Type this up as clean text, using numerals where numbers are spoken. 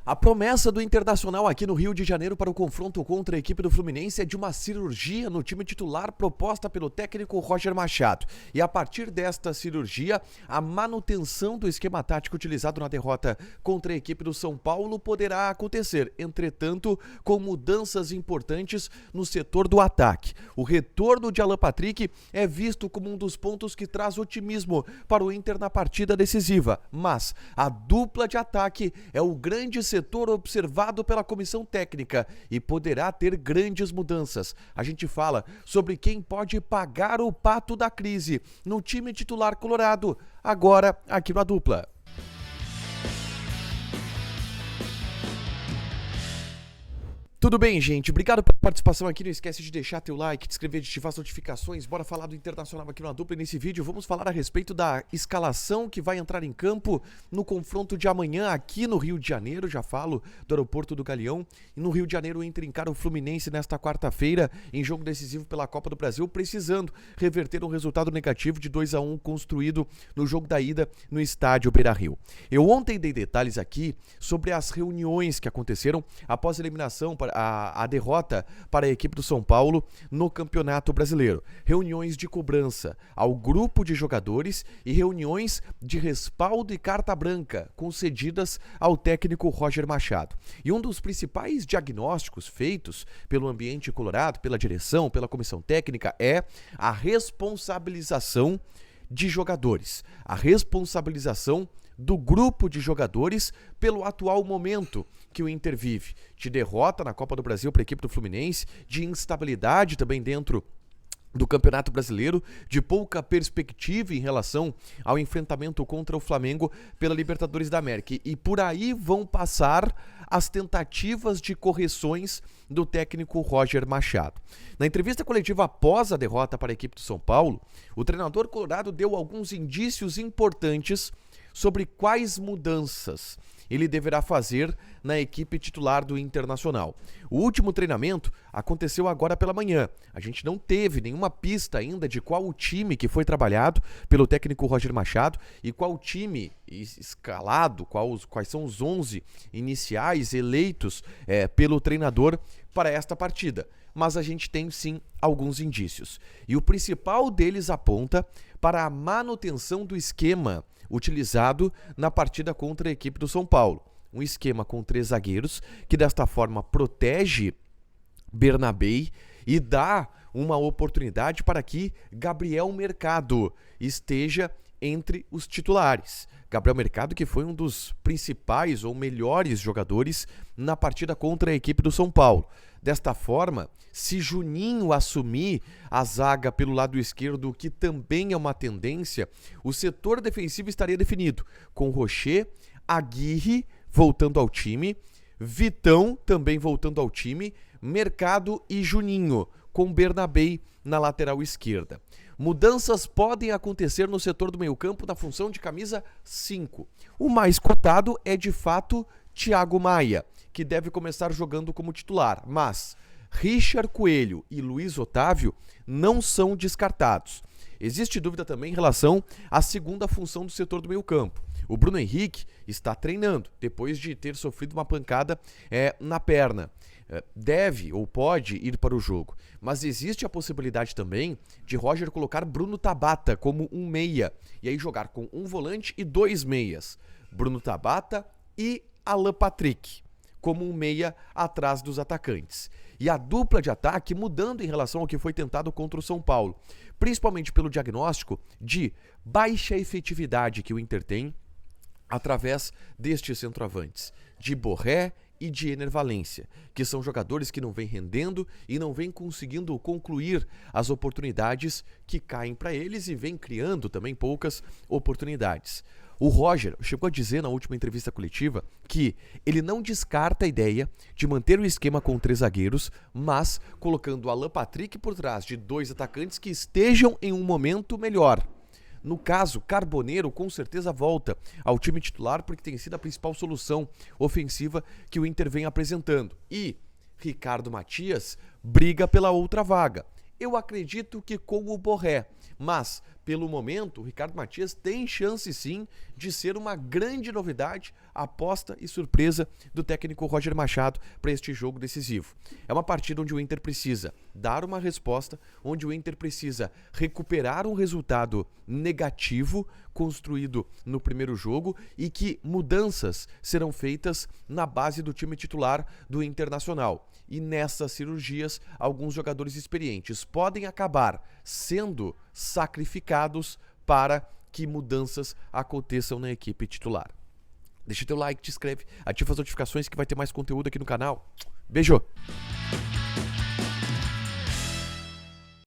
A promessa do Internacional aqui no Rio de Janeiro para o confronto contra a equipe do Fluminense é de uma cirurgia no time titular proposta pelo técnico Roger Machado. E a partir desta cirurgia, a manutenção do esquema tático utilizado na derrota contra a equipe do São Paulo poderá acontecer, entretanto, com mudanças importantes no setor do ataque. O retorno de Alan Patrick é visto como um dos pontos que traz otimismo para o Inter na partida decisiva, mas a dupla de ataque é o grande setor observado pela comissão técnica e poderá ter grandes mudanças. A gente fala sobre quem pode pagar o pato da crise no time titular colorado, agora aqui na dupla. Tudo bem, gente? Obrigado pela participação aqui. Não esquece de deixar teu like, de inscrever, de ativar as notificações. Bora falar do Internacional aqui na dupla. E nesse vídeo vamos falar a respeito da escalação que vai entrar em campo no confronto de amanhã aqui no Rio de Janeiro. Já falo do aeroporto do Galeão. E no Rio de Janeiro o Inter encara o Fluminense nesta quarta-feira em jogo decisivo pela Copa do Brasil, precisando reverter um resultado negativo de 2-1 construído no jogo da ida no estádio Beira-Rio. Eu ontem dei detalhes aqui sobre as reuniões que aconteceram após a eliminação a derrota para a equipe do São Paulo no Campeonato Brasileiro. Reuniões de cobrança ao grupo de jogadores e reuniões de respaldo e carta branca concedidas ao técnico Roger Machado. E um dos principais diagnósticos feitos pelo ambiente colorado, pela direção, pela comissão técnica é a responsabilização de jogadores, a responsabilização do grupo de jogadores pelo atual momento que o Inter vive, de derrota na Copa do Brasil para a equipe do Fluminense, de instabilidade também dentro do Campeonato Brasileiro, de pouca perspectiva em relação ao enfrentamento contra o Flamengo pela Libertadores da América. E por aí vão passar as tentativas de correções do técnico Roger Machado. Na entrevista coletiva após a derrota para a equipe do São Paulo, o treinador colorado deu alguns indícios importantes sobre quais mudanças ele deverá fazer na equipe titular do Internacional. O último treinamento aconteceu agora pela manhã. A gente não teve nenhuma pista ainda de qual o time que foi trabalhado pelo técnico Roger Machado e qual time escalado, quais são os 11 iniciais eleitos pelo treinador para esta partida. Mas a gente tem sim alguns indícios. E o principal deles aponta para a manutenção do esquema utilizado na partida contra a equipe do São Paulo. Um esquema com 3 zagueiros, que desta forma protege Bernabei e dá uma oportunidade para que Gabriel Mercado esteja entre os titulares. Gabriel Mercado, que foi um dos principais ou melhores jogadores na partida contra a equipe do São Paulo. Desta forma, se Juninho assumir a zaga pelo lado esquerdo, que também é uma tendência, o setor defensivo estaria definido, com Rocher, Aguirre voltando ao time, Vitão também voltando ao time, Mercado e Juninho, com Bernabei na lateral esquerda. Mudanças podem acontecer no setor do meio-campo na função de camisa 5. O mais cotado é, de fato, Thiago Maia, que deve começar jogando como titular, mas Richard Coelho e Luiz Otávio não são descartados. Existe dúvida também em relação à segunda função do setor do meio-campo. O Bruno Henrique está treinando, depois de ter sofrido uma pancada na perna. Deve ou pode ir para o jogo, mas existe a possibilidade também de Roger colocar Bruno Tabata como um meia, e aí jogar com um volante e 2 meias, Bruno Tabata e Alan Patrick como um meia atrás dos atacantes. E a dupla de ataque mudando em relação ao que foi tentado contra o São Paulo, principalmente pelo diagnóstico de baixa efetividade que o Inter tem através destes centroavantes, de Borré e de Ener Valencia, que são jogadores que não vêm rendendo e não vêm conseguindo concluir as oportunidades que caem para eles e vêm criando também poucas oportunidades. O Roger chegou a dizer na última entrevista coletiva que ele não descarta a ideia de manter o esquema com 3 zagueiros, mas colocando Alan Patrick por trás de 2 atacantes que estejam em um momento melhor. No caso, Carboneiro com certeza volta ao time titular porque tem sido a principal solução ofensiva que o Inter vem apresentando. E Ricardo Matias briga pela outra vaga. Eu acredito que com o Borré, mas pelo momento o Ricardo Matias tem chance sim de ser uma grande novidade aposta e surpresa do técnico Roger Machado para este jogo decisivo. É uma partida onde o Inter precisa dar uma resposta, onde o Inter precisa recuperar um resultado negativo construído no primeiro jogo e que mudanças serão feitas na base do time titular do Internacional. E nessas cirurgias, alguns jogadores experientes podem acabar sendo sacrificados para que mudanças aconteçam na equipe titular. Deixa teu like, te inscreve, ativa as notificações que vai ter mais conteúdo aqui no canal. Beijo!